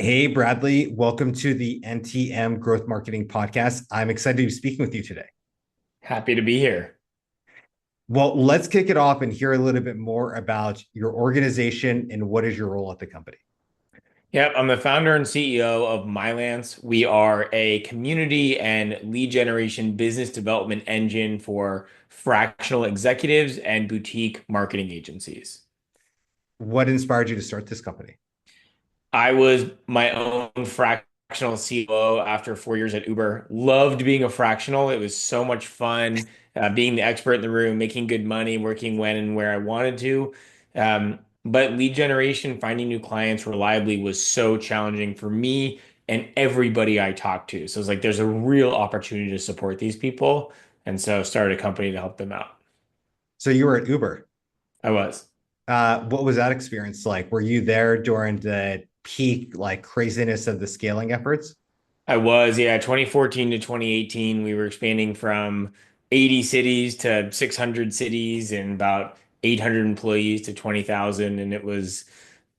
Hey, Bradley, welcome to the NTM Growth Marketing Podcast. I'm excited to be speaking with you today. Happy to be here. Well, let's kick it off and hear a little bit more about your organization and what is your role at the company. Yep, I'm the founder and CEO of Mylance. We are a community and lead generation business development engine for fractional executives and boutique marketing agencies. What inspired you to start this company? I was my own fractional COO after 4 years at Uber. Loved being a fractional. It was so much fun, being the expert in the room, making good money, working when and where I wanted to. But lead generation, finding new clients reliably was so challenging for me and everybody I talked to. So it's like there's a real opportunity to support these people. And so started a company to help them out. So you were at Uber. I was. What was that experience like? Were you there during the peak like craziness of the scaling efforts? I was, yeah, 2014 to 2018, we were expanding from 80 cities to 600 cities and about 800 employees to 20,000. And it was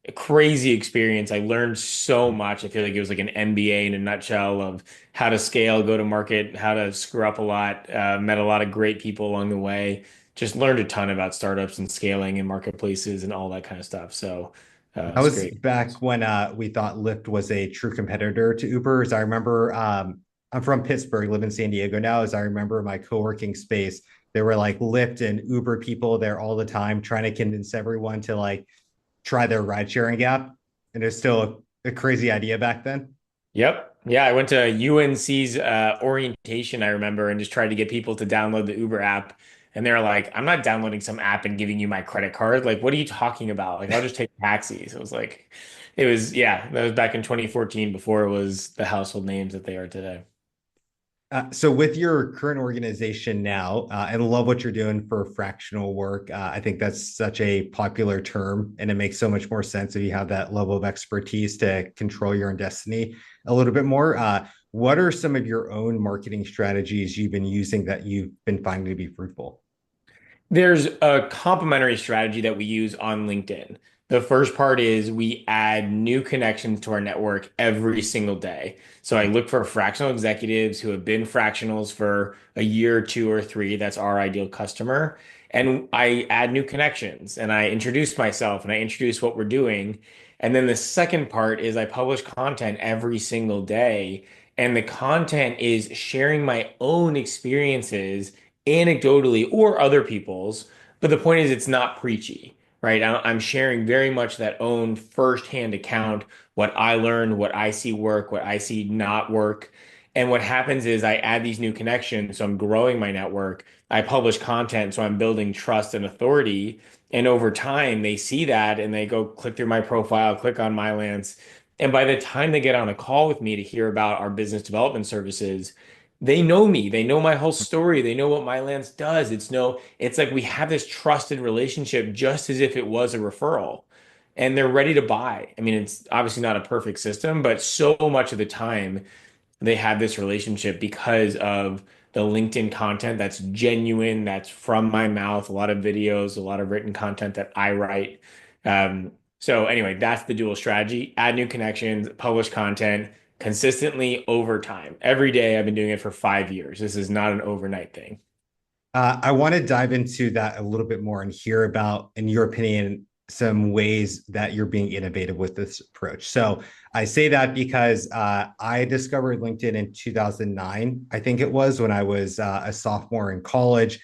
a crazy experience. I learned so much. I feel like it was like an MBA in a nutshell of how to scale, go to market, how to screw up a lot. Met a lot of great people along the way. Just learned a ton about startups and scaling and marketplaces and all that kind of stuff. So I it's was great. back when we thought Lyft was a true competitor to Uber. As I remember, I'm from Pittsburgh, live in San Diego now. As I remember my co-working space, there were like Lyft and Uber people there all the time trying to convince everyone to like try their ride sharing app. And it's still a crazy idea back then. Yep. Yeah, I went to UNC's orientation, I remember, and just tried to get people to download the Uber app. And they're like, I'm not downloading some app and giving you my credit card. Like, what are you talking about? Like, I'll just take taxis. It was like, yeah, that was back in 2014 before it was the household names that they are today. So with your current organization now, and love what you're doing for fractional work. I think that's such a popular term, and it makes so much more sense if you have that level of expertise to control your own destiny a little bit more. What are some of your own marketing strategies you've been using that you've been finding to be fruitful? There's a complementary strategy that we use on LinkedIn. The first part is we add new connections to our network every single day. So I look for fractional executives who have been fractionals for a year, two, or three. That's our ideal customer. And I add new connections and I introduce myself and I introduce what we're doing. And then the second part is I publish content every single day. And the content is sharing my own experiences anecdotally or other people's, but the point is it's not preachy, right? I'm sharing very much that own firsthand account, what I learned, what I see work, what I see not work. And what happens is I add these new connections, so I'm growing my network. I publish content, so I'm building trust and authority. And over time, they see that and they go click through my profile, click on Mylance. And by the time they get on a call with me to hear about our business development services, they know me. They know my whole story. They know what Mylance does. It's like we have this trusted relationship just as if it was a referral. And they're ready to buy. I mean, it's obviously not a perfect system, but so much of the time they have this relationship because of the LinkedIn content that's genuine, that's from my mouth, a lot of videos, a lot of written content that I write. So anyway, that's the dual strategy. Add new connections, publish content consistently over time. Every day I've been doing it for 5 years. This is not an overnight thing. I want to dive into that a little bit more and hear about, in your opinion, some ways that you're being innovative with this approach. So I say that because I discovered LinkedIn in 2009, I think it was when I was a sophomore in college.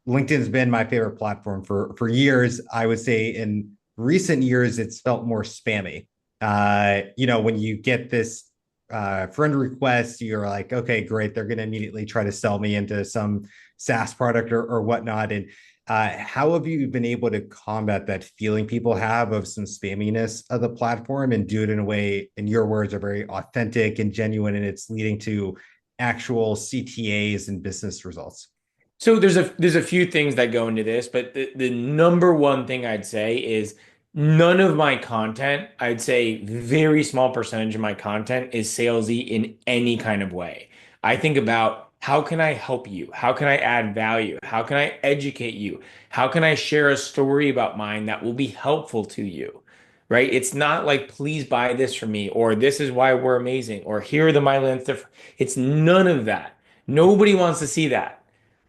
LinkedIn's been my favorite platform for years. I would say in recent years, it's felt more spammy. When you get this friend request, you're like, okay, great. They're going to immediately try to sell me into some SaaS product or whatnot. And how have you been able to combat that feeling people have of some spamminess of the platform and do it in a way, in your words, are very authentic and genuine, and it's leading to actual CTAs and business results? So there's a few things that go into this, but the number one thing I'd say is none of my content, I'd say very small percentage of my content is salesy in any kind of way. I think about how can I help you? How can I add value? How can I educate you? How can I share a story about mine that will be helpful to you? right? It's not like, please buy this from me, or this is why we're amazing, or here are the Mylance different. It's none of that. Nobody wants to see that,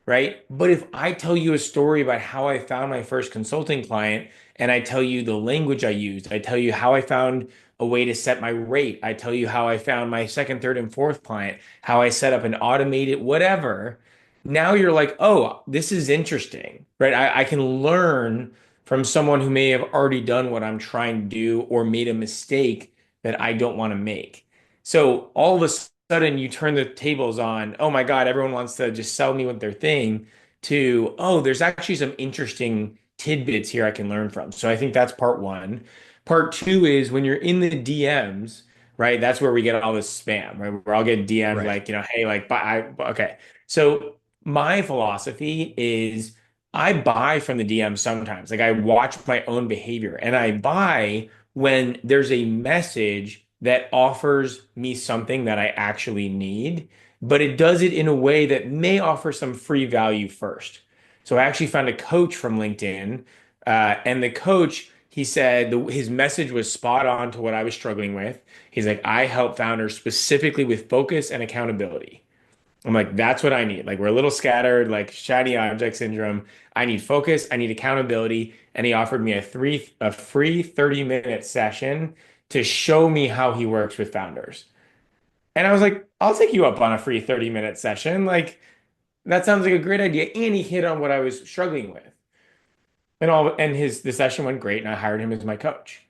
right? But if I tell you a story about how I found my first consulting client, and I tell you the language I used, I tell you how I found a way to set my rate, I tell you how I found my second, third, and fourth client, how I set up an automated whatever, now you're like, oh, this is interesting, right? I can learn from someone who may have already done what I'm trying to do or made a mistake that I don't want to make. So all of a sudden you turn the tables on, oh my God, everyone wants to just sell me with their thing, to, oh, there's actually some interesting tidbits here I can learn from. So I think that's part one. Part two is when you're in the DMs, right? That's where we get all this spam, right? Where I'll get DM'd Right. like, hey, like, okay. So my philosophy is I buy from the DM sometimes. Like I watch my own behavior and I buy when there's a message that offers me something that I actually need, but it does it in a way that may offer some free value first. So I actually found a coach from LinkedIn, and the coach, he said his message was spot on to what I was struggling with. He's like, I help founders specifically with focus and accountability. I'm like, that's what I need. Like, we're a little scattered, like shiny object syndrome. I need focus, I need accountability. And he offered me a free 30-minute session to show me how he works with founders. And I was like, I'll take you up on a free 30-minute session. Like, that sounds like a great idea. And he hit on what I was struggling with. And the session went great, and I hired him as my coach.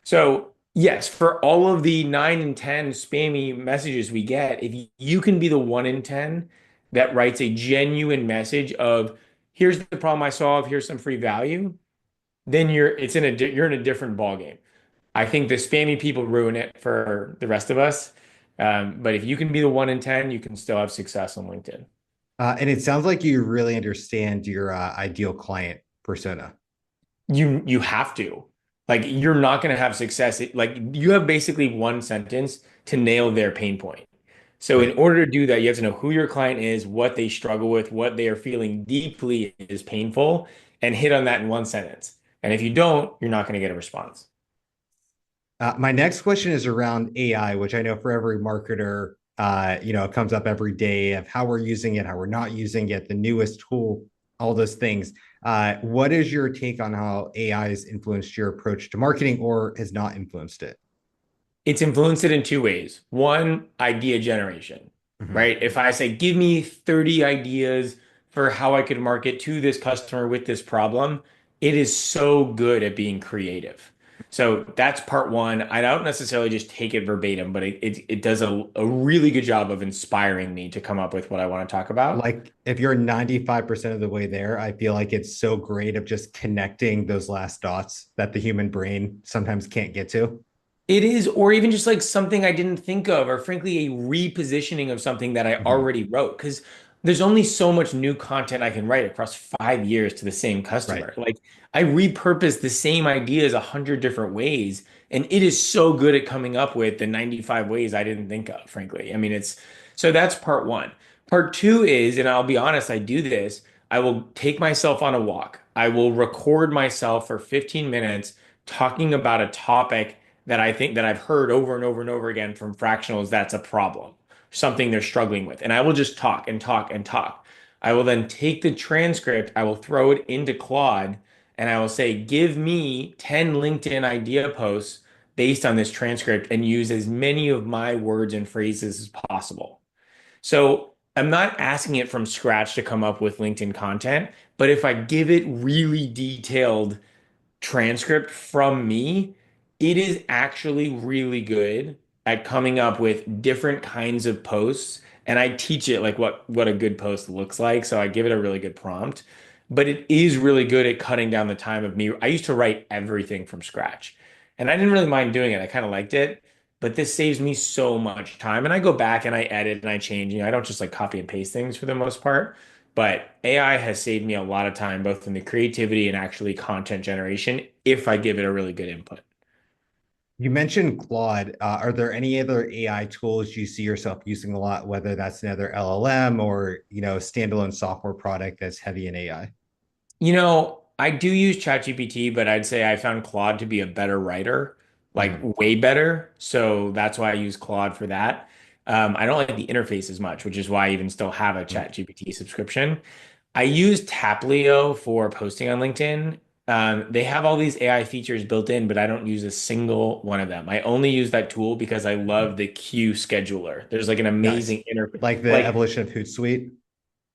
So yes, for all of the 9 and 10 spammy messages we get, if you can be the 1 in 10 that writes a genuine message of here's the problem I solve, here's some free value, then you're in a different ballgame. I think the spammy people ruin it for the rest of us. But if you can be the 1 in 10, you can still have success on LinkedIn. And it sounds like you really understand your ideal client persona. You have to. Like you're not going to have success. Like you have basically one sentence to nail their pain point. So in Right. order to do that, you have to know who your client is, what they struggle with, what they are feeling deeply is painful, and hit on that in one sentence. And if you don't, you're not going to get a response. My next question is around AI, which I know for every marketer, it comes up every day of how we're using it, how we're not using it, the newest tool, all those things. What is your take on how AI has influenced your approach to marketing or has not influenced it? It's influenced it in two ways. One, idea generation, Mhm. right? If I say, give me 30 ideas for how I could market to this customer with this problem, it is so good at being creative. So that's part one. I don't necessarily just take it verbatim, but it does a really good job of inspiring me to come up with what I want to talk about. Like if you're 95% of the way there, I feel like it's so great of just connecting those last dots that the human brain sometimes can't get to. It is, or even just like something I didn't think of, or frankly, a repositioning of something that I Mhm. already wrote. Because there's only so much new content I can write across 5 years to the same Right. customer. Like I repurpose the same ideas 100 different ways, and it is so good at coming up with the 95 ways I didn't think of, frankly. I mean, it's so that's part one. Part two is, and I'll be honest, I do this. I will take myself on a walk. I will record myself for 15 minutes talking about a topic that I think that I've heard over and over and over again from fractionals that's a problem, something they're struggling with. And I will just talk and talk and talk. I will then take the transcript, I will throw it into Claude, and I will say, give me 10 LinkedIn idea posts based on this transcript and use as many of my words and phrases as possible. So I'm not asking it from scratch to come up with LinkedIn content, but if I give it really detailed transcript from me, it is actually really good at coming up with different kinds of posts. And I teach it like what a good post looks like. So I give it a really good prompt. But it is really good at cutting down the time of me. I used to write everything from scratch. And I didn't really mind doing it. I kind of liked it. But this saves me so much time. And I go back and I edit and I change. I don't just like copy and paste things for the most part. But AI has saved me a lot of time, both in the creativity and actually content generation, if I give it a really good input. You mentioned Claude. Are there any other AI tools you see yourself using a lot, whether that's another LLM or standalone software product that's heavy in AI? I do use ChatGPT, but I'd say I found Claude to be a better writer. like Mhm. way better. So that's why I use Claude for that. I don't like the interface as much, which is why I even still have a ChatGPT subscription. I use Taplio for posting on LinkedIn. They have all these AI features built in, but I don't use a single one of them. I only use that tool because I love the queue scheduler. There's like an Nice. amazing interface. Like the Like, evolution of Hootsuite.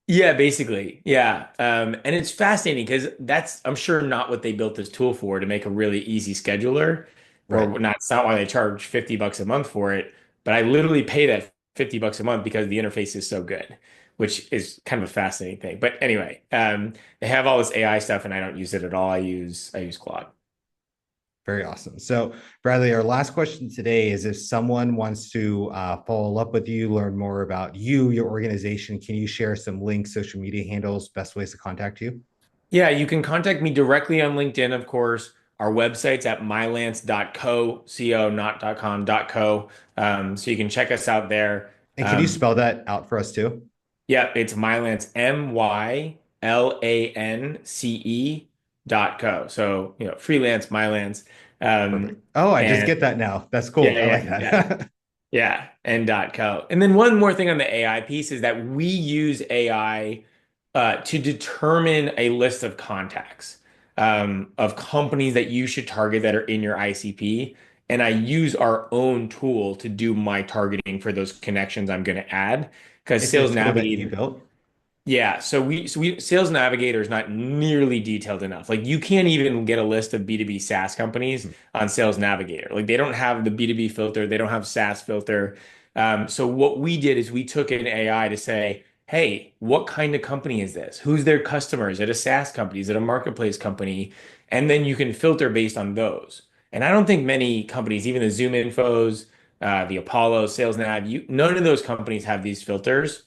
yeah, basically. Yeah. And it's fascinating because that's, I'm sure, not what they built this tool for, to make a really easy scheduler, Right. or not. It's not why they charge $50 a month for it. But I literally pay that $50 a month because the interface is so good, which is kind of a fascinating thing. But anyway, they have all this AI stuff and I don't use it at all. I use Claude. Very awesome. So, Bradley, our last question today is if someone wants to follow up with you, learn more about you, your organization, can you share some links, social media handles, best ways to contact you? Yeah, you can contact me directly on LinkedIn, of course. Our website's at mylance.co, co, not .com, .co. So you can check us out there. And can you spell that out for us too? Yeah, it's Mylance, Mylance.co. So, freelance Mylance. Perfect. Oh, I just And get that now. That's yeah, cool. I like yeah, yeah. that. Yeah, and .co. And then one more thing on the AI piece is that we use AI to determine a list of contacts of companies that you should target that are in your ICP. And I use our own tool to do my targeting for those connections I'm going to add, because It's a Sales tool that you Navigator, built. yeah, so we Sales Navigator is not nearly detailed enough. Like, you can't even get a list of B2B SaaS companies Hmm. on Sales Navigator. Like, they don't have the B2B filter, they don't have SaaS filter. So what we did is we took an AI to say, hey, what kind of company is this? Who's their customer? Is it a SaaS company? Is it a marketplace company? And then you can filter based on those. And I don't think many companies, even the Zoom Infos, the Apollo, Sales Nav, none of those companies have these filters.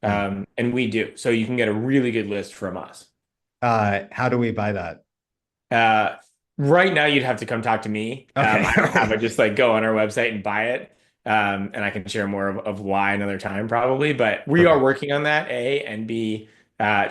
Hmm. And we do. So you can get a really good list from us. How do we buy that? Uh, right now, you'd have to come talk to me. Okay. I All don't have right. it. Just like go on our website and buy it. And I can share more of why another time probably. But we are Perfect. working on that, A, and B,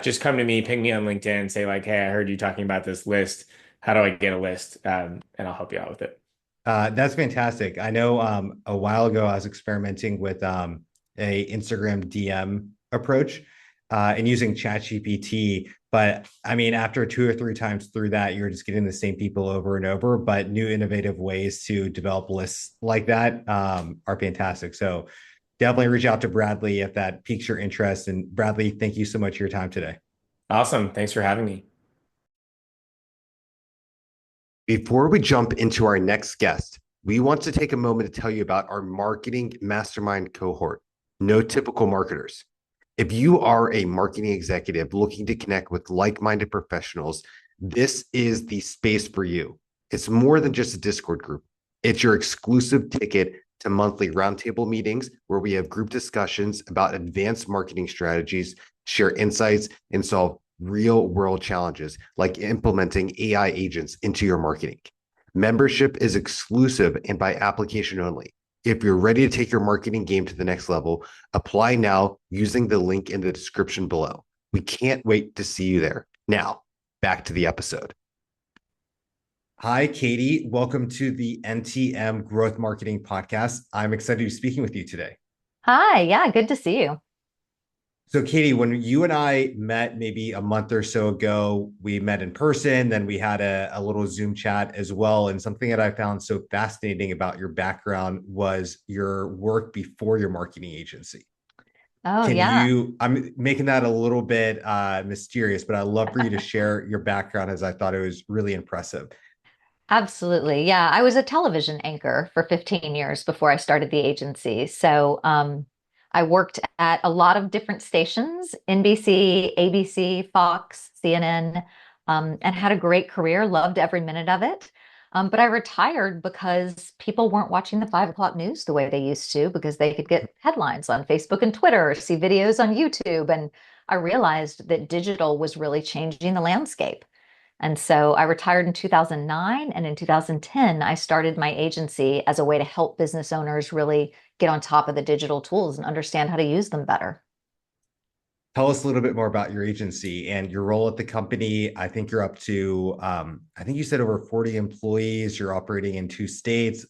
just come to me, ping me on LinkedIn, say like, hey, I heard you talking about this list. How do I get a list? And I'll help you out with it. That's fantastic. I know a while ago I was experimenting with a Instagram DM approach and using ChatGPT. But I mean, after two or three times through that, you're just getting the same people over and over. But new innovative ways to develop lists like that are fantastic. So definitely reach out to Bradley if that piques your interest. And Bradley, thank you so much for your time today. Awesome. Thanks for having me. Before we jump into our next guest, we want to take a moment to tell you about our marketing mastermind cohort. No typical marketers. If you are a marketing executive looking to connect with like-minded professionals, this is the space for you. It's more than just a Discord group. It's your exclusive ticket to monthly roundtable meetings where we have group discussions about advanced marketing strategies, share insights, and solve real world challenges like implementing AI agents into your marketing. Membership is exclusive and by application only. If you're ready to take your marketing game to the next level, apply now using the link in the description below. We can't wait to see you there. Now, back to the episode. Hi, Katie. Welcome to the NTM Growth Marketing Podcast. I'm excited to be speaking with you today. Hi, yeah, good to see you. So, Katie, when you and I met maybe a month or so ago, we met in person, then we had a little Zoom chat as well. And something that I found so fascinating about your background was your work before your marketing agency. Oh, Can yeah, you, I'm making that a little bit mysterious, but I'd love for you to share your background as I thought it was really impressive. absolutely. Yeah, I was a television anchor for 15 years before I started the agency. So, I worked at a lot of different stations, NBC, ABC, Fox, CNN, and had a great career, loved every minute of it. But I retired because people weren't watching the 5 o'clock news the way they used to because they could get headlines on Facebook and Twitter, or see videos on YouTube. And I realized that digital was really changing the landscape. And so I retired in 2009. And in 2010, I started my agency as a way to help business owners really get on top of the digital tools and understand how to use them better. Tell us a little bit more about your agency and your role at the company. I think you're up to, I think you said over 40 employees. You're operating in 2 states.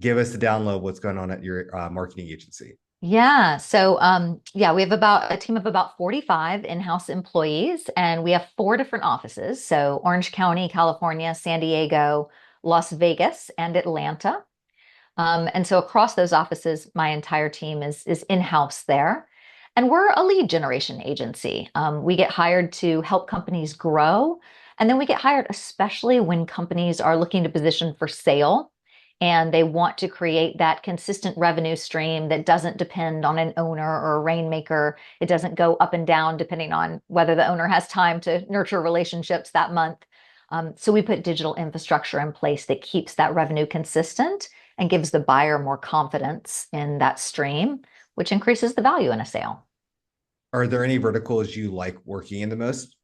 Give us a download. What's going on at your marketing agency? Yeah. So, yeah, we have about a team of about 45 in-house employees, and we have 4 different offices. So, Orange County, California, San Diego, Las Vegas, and Atlanta. And so across those offices, my entire team is in-house there. And we're a lead generation agency. We get hired to help companies grow. And then we get hired especially when companies are looking to position for sale and they want to create that consistent revenue stream that doesn't depend on an owner or a rainmaker. It doesn't go up and down depending on whether the owner has time to nurture relationships that month. So we put digital infrastructure in place that keeps that revenue consistent and gives the buyer more confidence in that stream, which increases the value in a sale. Are there any verticals you like working in the most?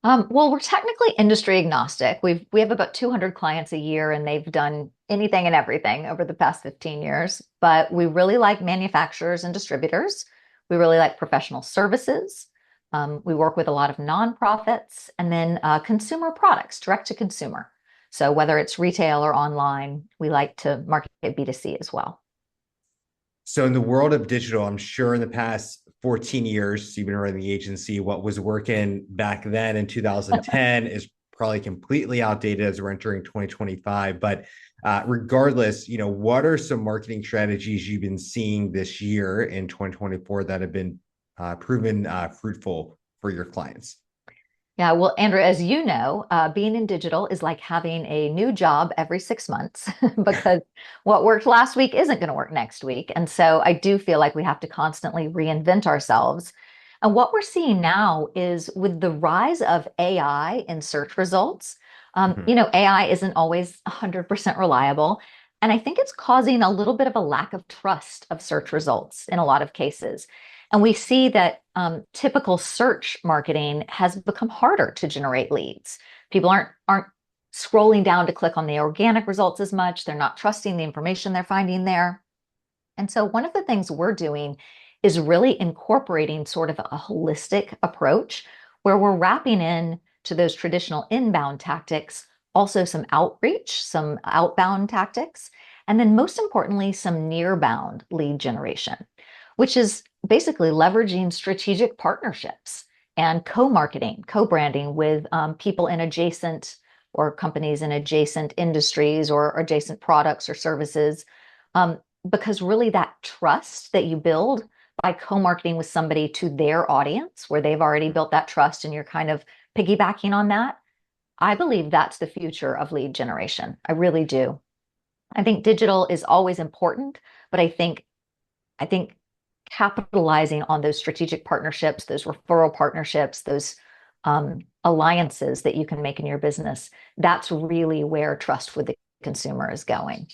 Well, we're technically industry agnostic. We have about 200 clients a year, and they've done anything and everything over the past 15 years. But we really like manufacturers and distributors. We really like professional services. We work with a lot of nonprofits, and then consumer products, direct to consumer. So whether it's retail or online, we like to market B2C as well. So in the world of digital, I'm sure in the past 14 years, you've been running the agency, what was working back then in 2010 is probably completely outdated as we're entering 2025. But regardless, what are some marketing strategies you've been seeing this year in 2024 that have been proven fruitful for your clients? Yeah, well, Andrew, as you know, being in digital is like having a new job every 6 months because what worked last week isn't going to work next week. And so I do feel like we have to constantly reinvent ourselves. And what we're seeing now is with the rise of AI in search results, Mhm. AI isn't always 100% reliable. And I think it's causing a little bit of a lack of trust of search results in a lot of cases. And we see that typical search marketing has become harder to generate leads. People aren't scrolling down to click on the organic results as much. They're not trusting the information they're finding there. And so one of the things we're doing is really incorporating sort of a holistic approach where we're wrapping in to those traditional inbound tactics, also some outreach, some outbound tactics, and then most importantly, some nearbound lead generation, which is basically leveraging strategic partnerships and co-marketing, co-branding with people in adjacent or companies in adjacent industries or adjacent products or services. Because really that trust that you build by co-marketing with somebody to their audience where they've already built that trust and you're kind of piggybacking on that, I believe that's the future of lead generation. I really do. I think digital is always important, but I think capitalizing on those strategic partnerships, those referral partnerships, those alliances that you can make in your business, that's really where trust with the consumer is going.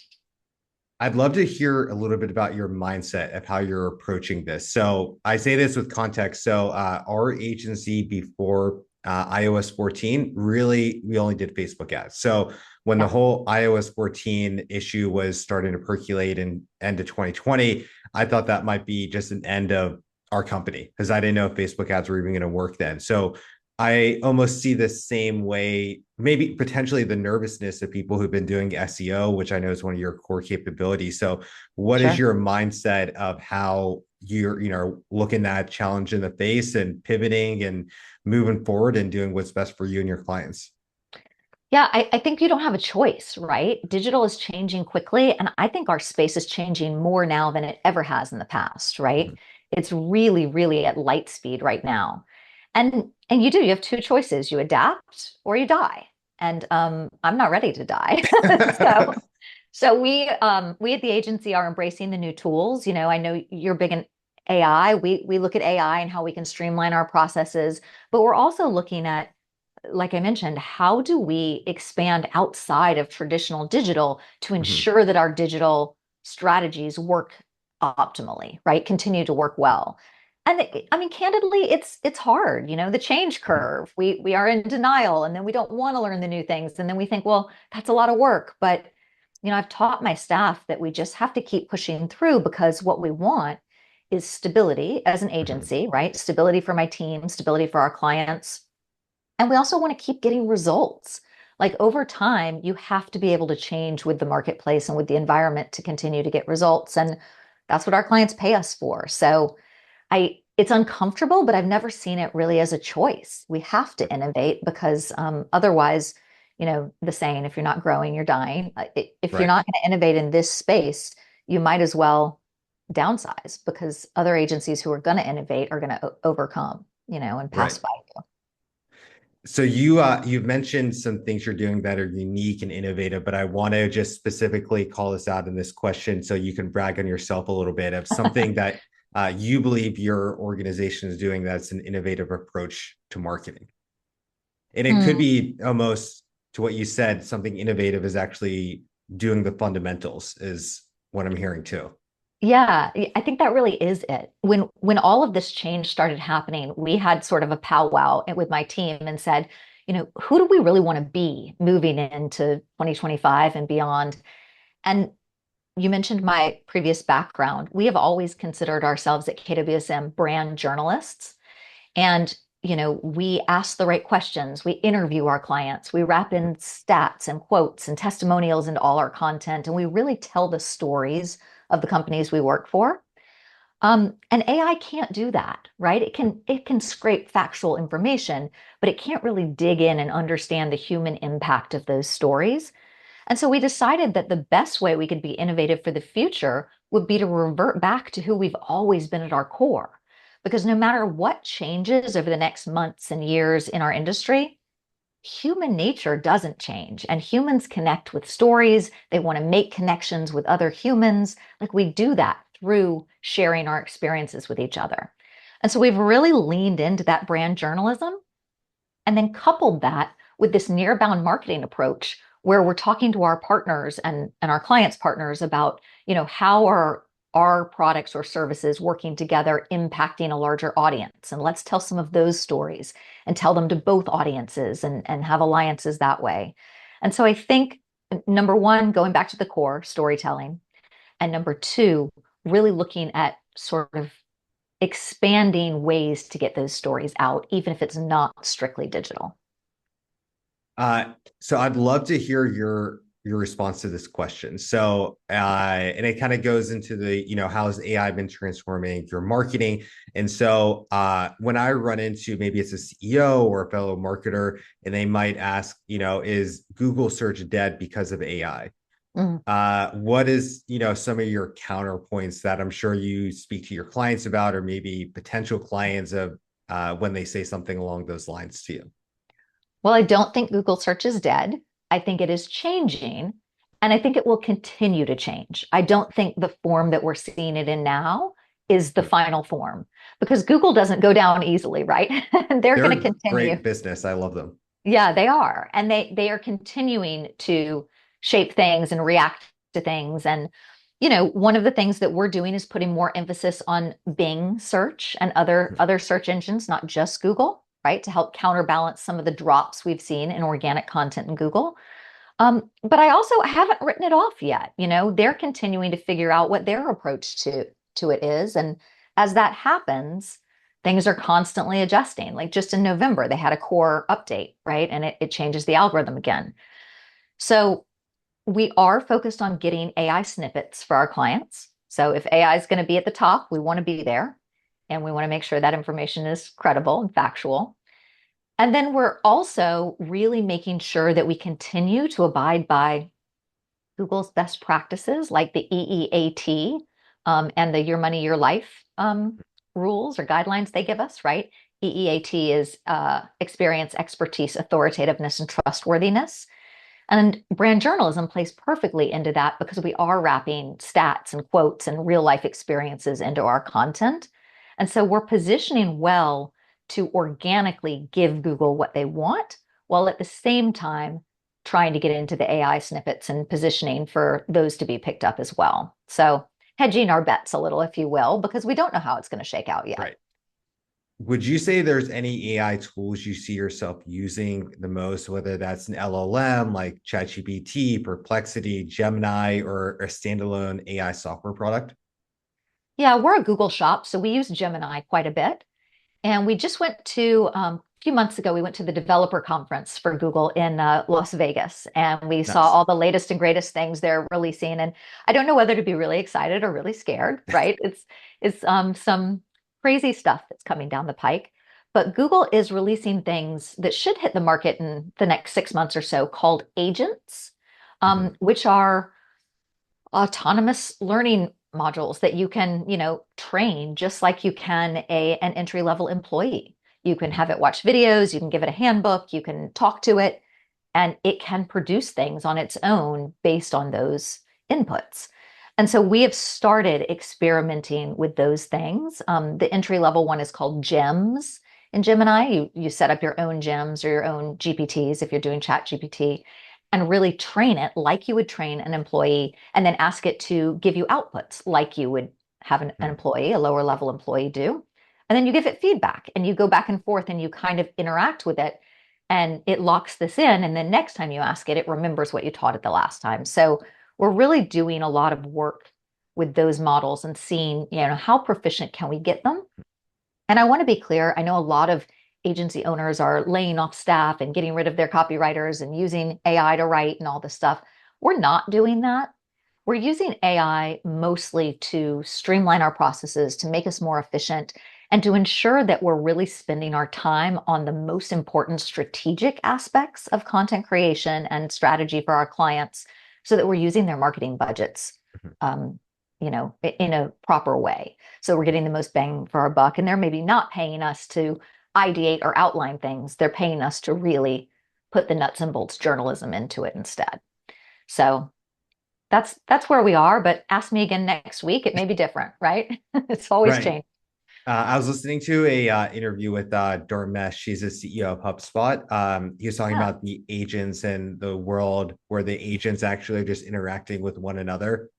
I'd love to hear a little bit about your mindset of how you're approaching this. So I say this with context. So our agency before iOS 14, really, we only did Facebook ads. So when the Yeah, whole iOS 14 issue was starting to percolate in end of 2020, I thought that might be just an end of our company because I didn't know if Facebook ads were even going to work then. So I almost see the same way, maybe potentially the nervousness of people who've been doing SEO, which I know is one of your core capabilities. So, what is sure. your mindset of how you're, looking that challenge in the face and pivoting and moving forward and doing what's best for you and your clients? Yeah, I think you don't have a choice, right? Digital is changing quickly, and I think our space is changing more now than it ever has in the past, right? It's really, really at light speed right now. And you have 2 choices. You adapt or you die. And I'm not ready to die. So we at the agency are embracing the new tools. I know you're big in AI. We look at AI and how we can streamline our processes, but we're also looking at, like I mentioned, how do we expand outside of traditional digital to Mhm. ensure that our digital strategies work optimally, right? Continue to work well. And I mean, candidly, it's hard, the change curve. We are in denial and then we don't want to learn the new things. And then we think, well, that's a lot of work. But I've taught my staff that we just have to keep pushing through because what we want is stability as an agency, right? Stability for my team, stability for our clients. And we also want to keep getting results. Like over time, you have to be able to change with the marketplace and with the environment to continue to get results. And that's what our clients pay us for. So it's uncomfortable, but I've never seen it really as a choice. We have to innovate because otherwise, the saying, if you're not growing, you're dying. If you're Right. not going to innovate in this space, you might as well downsize because other agencies who are going to innovate are going to overcome, and pass Right. by you. So you've mentioned some things you're doing that are unique and innovative, but I want to just specifically call this out in this question so you can brag on yourself a little bit of something that you believe your organization is doing that's an innovative approach to marketing. And it could Mm. be almost to what you said, something innovative is actually doing the fundamentals, is what I'm hearing too. Yeah, I think that really is it. When all of this change started happening, we had sort of a powwow with my team and said, who do we really want to be moving into 2025 and beyond? And you mentioned my previous background. We have always considered ourselves at KWSM brand journalists. And, we ask the right questions. We interview our clients. We wrap in stats and quotes and testimonials into all our content. And we really tell the stories of the companies we work for. And AI can't do that, right? It can scrape factual information, but it can't really dig in and understand the human impact of those stories. And so we decided that the best way we could be innovative for the future would be to revert back to who we've always been at our core. Because no matter what changes over the next months and years in our industry, human nature doesn't change. And humans connect with stories. They want to make connections with other humans. Like we do that through sharing our experiences with each other. And so we've really leaned into that brand journalism and then coupled that with this near-bound marketing approach where we're talking to our partners and our clients' partners about, how are our products or services working together impacting a larger audience. And let's tell some of those stories and tell them to both audiences and have alliances that way. And so I think number one, going back to the core, storytelling, and number two, really looking at sort of expanding ways to get those stories out, even if it's not strictly digital. So I'd love to hear your response to this question. So, and it kind of goes into the, how has AI been transforming your marketing? And so, when I run into maybe it's a CEO or a fellow marketer, and they might ask, is Google search dead because of AI? Mm. What is, some of your counterpoints that I'm sure you speak to your clients about, or maybe potential clients of when they say something along those lines to you? Well, I don't think Google search is dead. I think it is changing, and I think it will continue to change. I don't think the form that we're seeing it in now is the final form because Google doesn't go down easily, right? They're They're going to a continue. great business. I love them. Yeah, they are. And they are continuing to shape things and react to things. And, one of the things that we're doing is putting more emphasis on Bing search and other search engines, not just Google, right? To help counterbalance some of the drops we've seen in organic content in Google. But I also haven't written it off yet. They're continuing to figure out what their approach to it is. And as that happens, things are constantly adjusting. Like just in November, they had a core update, right? And it changes the algorithm again. So we are focused on getting AI snippets for our clients. So if AI is going to be at the top, we want to be there. And we want to make sure that information is credible and factual. And then we're also really making sure that we continue to abide by Google's best practices, like the EEAT and the Your Money, Your Life rules or guidelines they give us, right? EEAT is experience, expertise, authoritativeness, and trustworthiness. And brand journalism plays perfectly into that because we are wrapping stats and quotes and real life experiences into our content. And so we're positioning well to organically give Google what they want, while at the same time trying to get into the AI snippets and positioning for those to be picked up as well. So hedging our bets a little, if you will, because we don't know how it's going to shake out yet. Right. Would you say there's any AI tools you see yourself using the most, whether that's an LLM like ChatGPT, Perplexity, Gemini, or a standalone AI software product? Yeah, we're a Google shop, so we use Gemini quite a bit. And we just went to, a few months ago, we went to the developer conference for Google in Las Vegas, and we saw Nice. all the latest and greatest things they're releasing. And I don't know whether to be really excited or really scared, right? It's some crazy stuff that's coming down the pike. But Google is releasing things that should hit the market in the next 6 months or so called agents, Mhm. which are autonomous learning modules that you can, train just like you can an entry level employee. You can Mhm. have it watch videos, you can give it a handbook, you can talk to it, and it can produce things on its own based on those inputs. And so we have started experimenting with those things. The entry level one is called GEMS in Gemini. You set up your own GEMS or your own GPTs if you're doing Chat GPT, and really train it like you would train an employee, and then ask it to give you outputs like you would have an Mhm. employee, a lower level employee do. And then you give it feedback and you go back and forth and you kind of interact with it, and it locks this in. And then next time you ask it, it remembers what you taught it the last time. So we're really doing a lot of work with those models and seeing, how proficient can we get them? And I want to be clear, I know a lot of agency owners are laying off staff and getting rid of their copywriters and using AI to write and all this stuff. We're not doing that. We're using AI mostly to streamline our processes, to make us more efficient, and to ensure that we're really spending our time on the most important strategic aspects of content creation and strategy for our clients so that we're using their marketing budgets, Mhm. um, in a proper way. So we're getting the most bang for our buck. And they're maybe not paying us to ideate or outline things. They're paying us to really put the nuts and bolts journalism into it instead. So that's where we are, but ask me again next week. It may be different, right? It's always Right. changing. I was listening to a interview with Dormesh. She's a CEO of HubSpot. He was talking Yeah. about the agents and the world where the agents actually are just interacting with one another,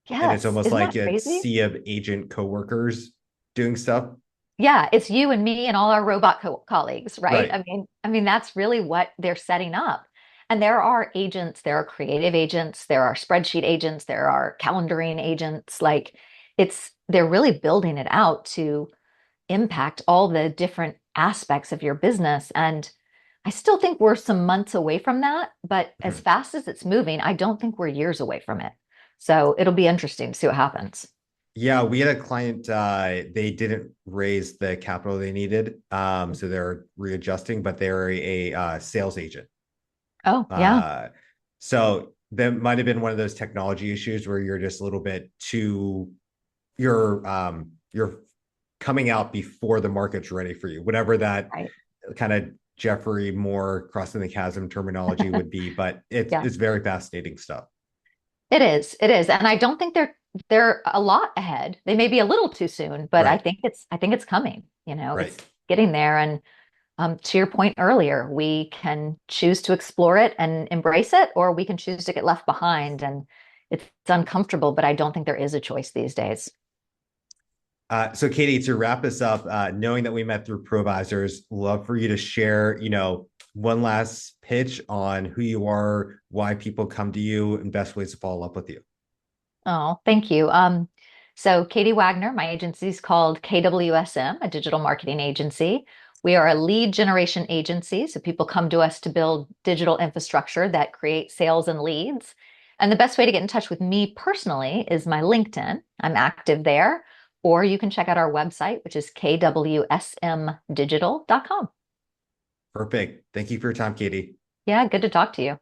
and it's Yes. almost Isn't like that a crazy? sea of agent coworkers doing stuff. Yeah, it's you and me and all our robot colleagues, right? Right. I mean that's really what they're setting up. And there are agents, there are creative agents, there are spreadsheet agents, there are calendaring agents. Like they're really building it out to impact all the different aspects of your business. And I still think we're some months away from that, but as Mhm. fast as it's moving, I don't think we're years away from it. So it'll be interesting to see what happens. Yeah, we had a client, they didn't raise the capital they needed. So they're readjusting, but they're a sales agent. Oh, yeah, Uh, so that might have been one of those technology issues where you're just a little bit too, you're coming out before the market's ready for you, whatever that right. kind of Jeffrey Moore crossing the chasm terminology would be, but Yeah, it's very fascinating stuff. it is. It is. And I don't think they're a lot ahead. They may be a little too soon, but I Right, think it's coming. It's right. getting there. And to your point earlier, we can choose to explore it and embrace it, or we can choose to get left behind. And it's uncomfortable, but I don't think there is a choice these days. So Katie, to wrap this up, knowing that we met through Provisors, love for you to share, one last pitch on who you are, why people come to you, and best ways to follow up with you. Oh, thank you. So Katie Wagner, my agency is called KWSM, a digital marketing agency. We are a lead generation agency, so people come to us to build digital infrastructure that creates sales and leads. And the best way to get in touch with me personally is my LinkedIn. I'm active there, or you can check out our website, which is kwsmdigital.com. Perfect. Thank you for your time, Katie. Yeah, good to talk to you.